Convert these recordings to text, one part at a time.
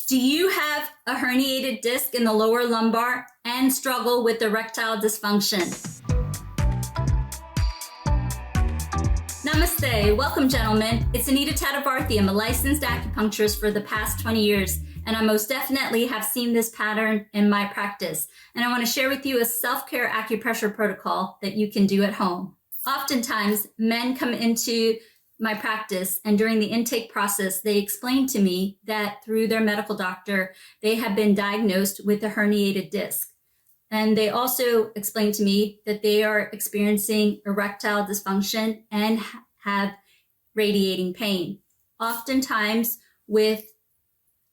Do you have a herniated disc in the lower lumbar and struggle with erectile dysfunction? Namaste. Welcome, gentlemen. It's Anita Tatavarthi. I'm a licensed acupuncturist for the past 20 years, and I most definitely have seen this pattern in my practice. And I want to share with you a self-care acupressure protocol that you can do at home. Oftentimes, men come into my practice, and during the intake process, they explain to me that through their medical doctor, they have been diagnosed with a herniated disc. And they also explain to me that they are experiencing erectile dysfunction and have radiating pain. Oftentimes, with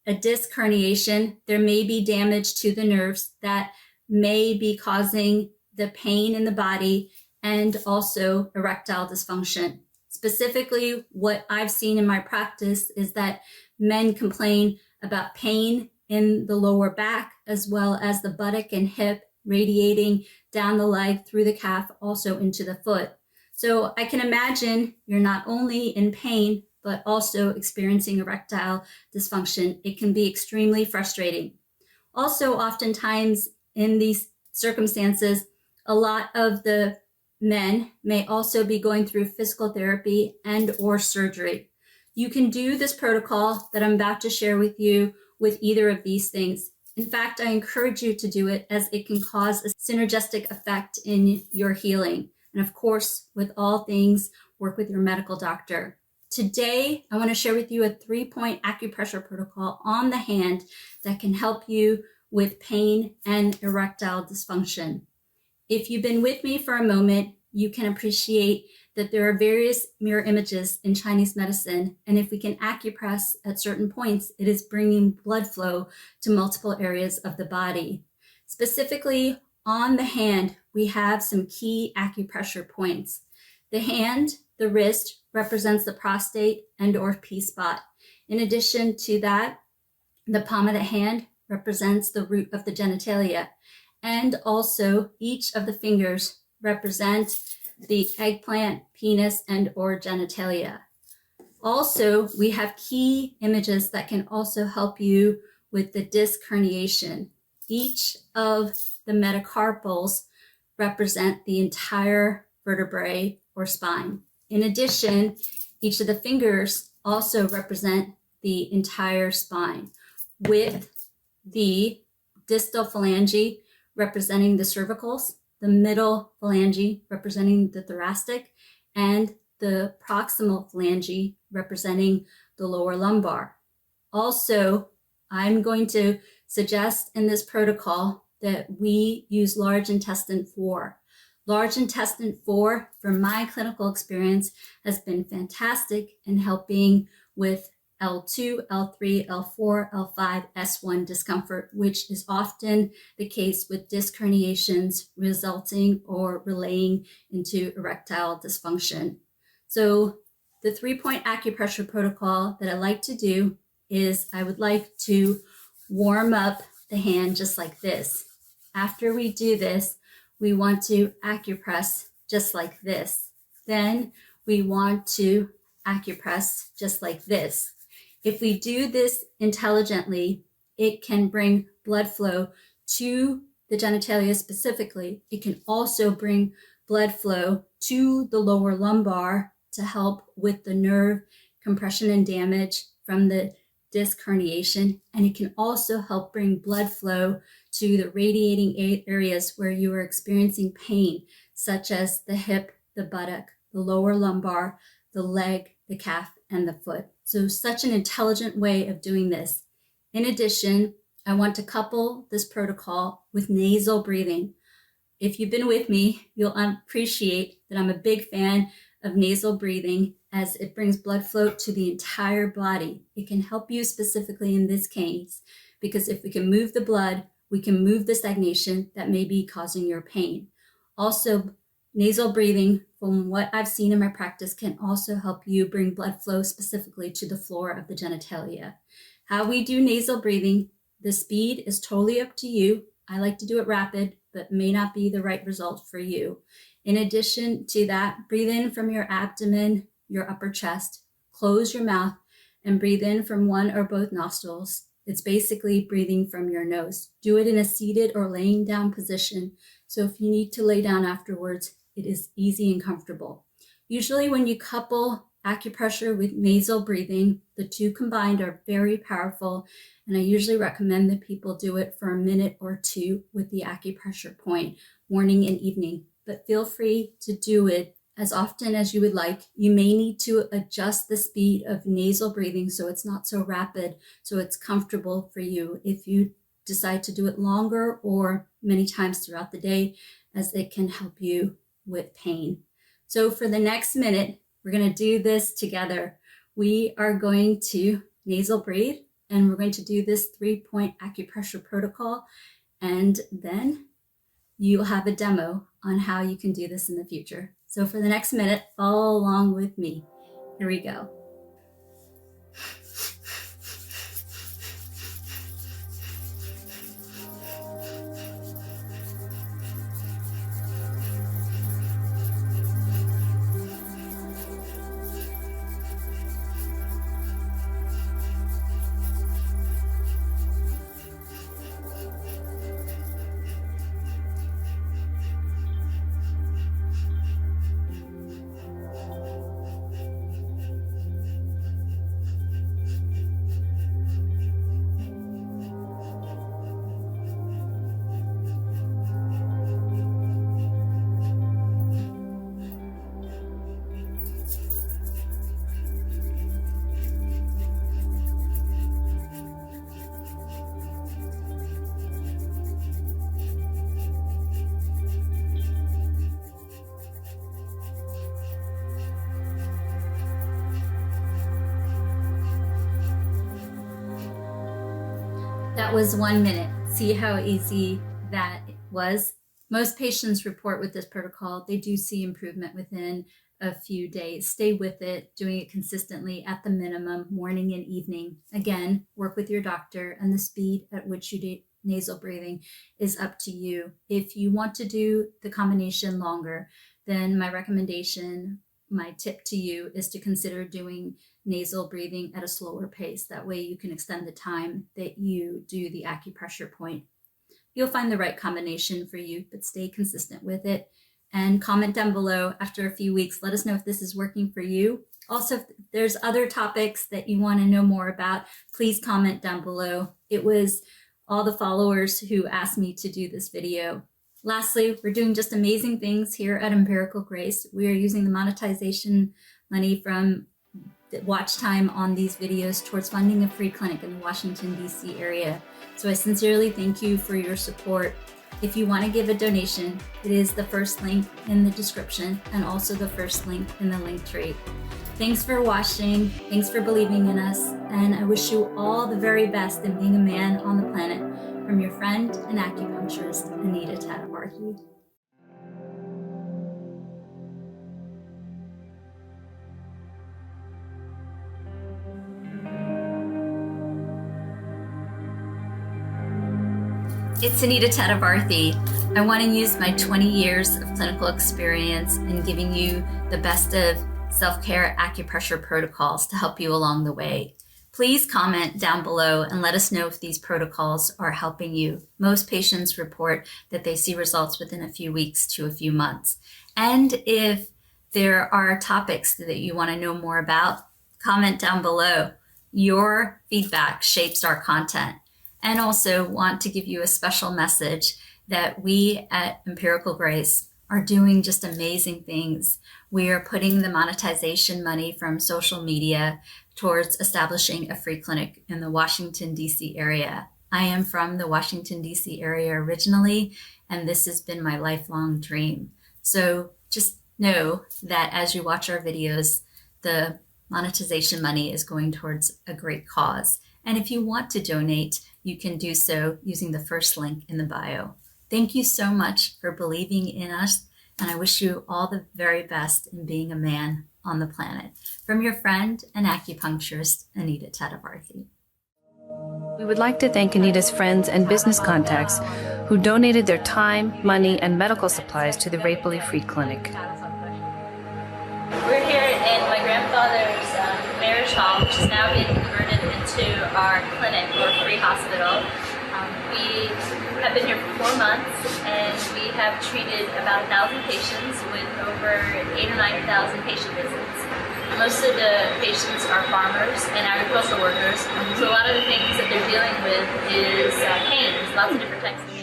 a disc herniation, there may be damage to the nerves that may be causing the pain in the body and also erectile dysfunction. Specifically, what I've seen in my practice is that men complain about pain in the lower back, as well as the buttock and hip radiating down the leg through the calf, also into the foot. So I can imagine you're not only in pain, but also experiencing erectile dysfunction. It can be extremely frustrating. Also, oftentimes in these circumstances, a lot of the men may also be going through physical therapy and or surgery. You can do this protocol that I'm about to share with you with either of these things. In fact, I encourage you to do it, as it can cause a synergistic effect in your healing. And of course, with all things, work with your medical doctor. Today, I want to share with you a 3-point acupressure protocol on the hand that can help you with pain and erectile dysfunction. If you've been with me for a moment, you can appreciate that there are various mirror images in Chinese medicine, and if we can acupress at certain points, it is bringing blood flow to multiple areas of the body. Specifically, on the hand, we have some key acupressure points. The hand, the wrist, represents the prostate and or P-spot. In addition to that, the palm of the hand represents the root of the genitalia. And also, each of the fingers represent the eggplant, penis, and or genitalia. Also, we have key images that can also help you with the disc herniation. Each of the metacarpals represent the entire vertebrae or spine. In addition, each of the fingers also represent the entire spine, with the distal phalange representing the cervicals, the middle phalange representing the thoracic, and the proximal phalange representing the lower lumbar. Also, I'm going to suggest in this protocol that we use large intestine 4. Large intestine 4, from my clinical experience, has been fantastic in helping with L2, L3, L4, L5, S1 discomfort, which is often the case with disc herniations resulting or relaying into erectile dysfunction. So the 3-point acupressure protocol that I like to do is I would like to warm up the hand just like this. After we do this, we want to acupress just like this. Then we want to acupress just like this. If we do this intelligently, it can bring blood flow to the genitalia specifically. It can also bring blood flow to the lower lumbar to help with the nerve compression and damage from the disc herniation. And it can also help bring blood flow to the radiating areas where you are experiencing pain, such as the hip, the buttock, the lower lumbar, the leg, the calf, and the foot. So such an intelligent way of doing this. In addition, I want to couple this protocol with nasal breathing. If you've been with me, you'll appreciate that I'm a big fan of nasal breathing, as it brings blood flow to the entire body. It can help you specifically in this case, because if we can move the blood, we can move the stagnation that may be causing your pain. Also, nasal breathing, from what I've seen in my practice, can also help you bring blood flow specifically to the floor of the genitalia. How we do nasal breathing, the speed is totally up to you. I like to do it rapid, but may not be the right result for you. In addition to that, breathe in from your abdomen, your upper chest, close your mouth, and breathe in from one or both nostrils, It's basically breathing from your nose. Do it in a seated or laying down position. So if you need to lay down afterwards, it is easy and comfortable. Usually when you couple acupressure with nasal breathing, the two combined are very powerful. And I usually recommend that people do it for a minute or two with the acupressure point, morning and evening. But feel free to do it as often as you would like. You may need to adjust the speed of nasal breathing so it's not so rapid, so it's comfortable for you if you decide to do it longer or many times throughout the day, as it can help you with pain. So for the next minute, we're going to do this together. We are going to nasal breathe, and we're going to do this 3-point acupressure protocol, and then you'll have a demo on how you can do this in the future. So for the next minute, follow along with me. Here we go. That was 1 minute. See how easy that was? Most patients report with this protocol, they do see improvement within a few days. Stay with it, doing it consistently at the minimum, morning and evening. Again, work with your doctor, and the speed at which you do nasal breathing is up to you. If you want to do the combination longer, then my recommendation, my tip to you is to consider doing nasal breathing at a slower pace. That way you can extend the time that you do the acupressure point. You'll find the right combination for you, but stay consistent with it. And comment down below after a few weeks. Let us know if this is working for you. Also, if there's other topics that you want to know more about, please comment down below. It was all the followers who asked me to do this video. Lastly, we're doing just amazing things here at Empirical Grace. We are using the monetization money from the watch time on these videos towards funding a free clinic in the Washington, D.C. area. So I sincerely thank you for your support. If you want to give a donation, it is the first link in the description and also the first link in the link tree. Thanks for watching. Thanks for believing in us. And I wish you all the very best in being a man on the planet. From your friend and acupuncturist, Anita Tatavarthi. It's Anita Tatavarthi. I want to use my 20 years of clinical experience in giving you the best of self-care acupressure protocols to help you along the way. Please comment down below and let us know if these protocols are helping you. Most patients report that they see results within a few weeks to a few months. And if there are topics that you want to know more about, comment down below. Your feedback shapes our content. And also want to give you a special message that we at Empirical Grace are doing just amazing things. We are putting the monetization money from social media towards establishing a free clinic in the Washington, D.C. area. I am from the Washington, D.C. area originally, and this has been my lifelong dream. So just know that as you watch our videos, the monetization money is going towards a great cause. And if you want to donate, you can do so using the first link in the bio. Thank you so much for believing in us, and I wish you all the very best in being a man on the planet. From your friend and acupuncturist, Anita Tatavarthi. We would like to thank Anita's friends and business contacts who donated their time, money, and medical supplies to the Rapely Free Clinic. We're here in my grandfather's marriage hall, which has now been converted into to our clinic or free hospital. We have been here for 4 months, and we have treated about 1,000 patients with over 8,000 or 9,000 patient visits. Most of the patients are farmers and agricultural workers, so a lot of the things that they're dealing with is pain. There's lots of different types of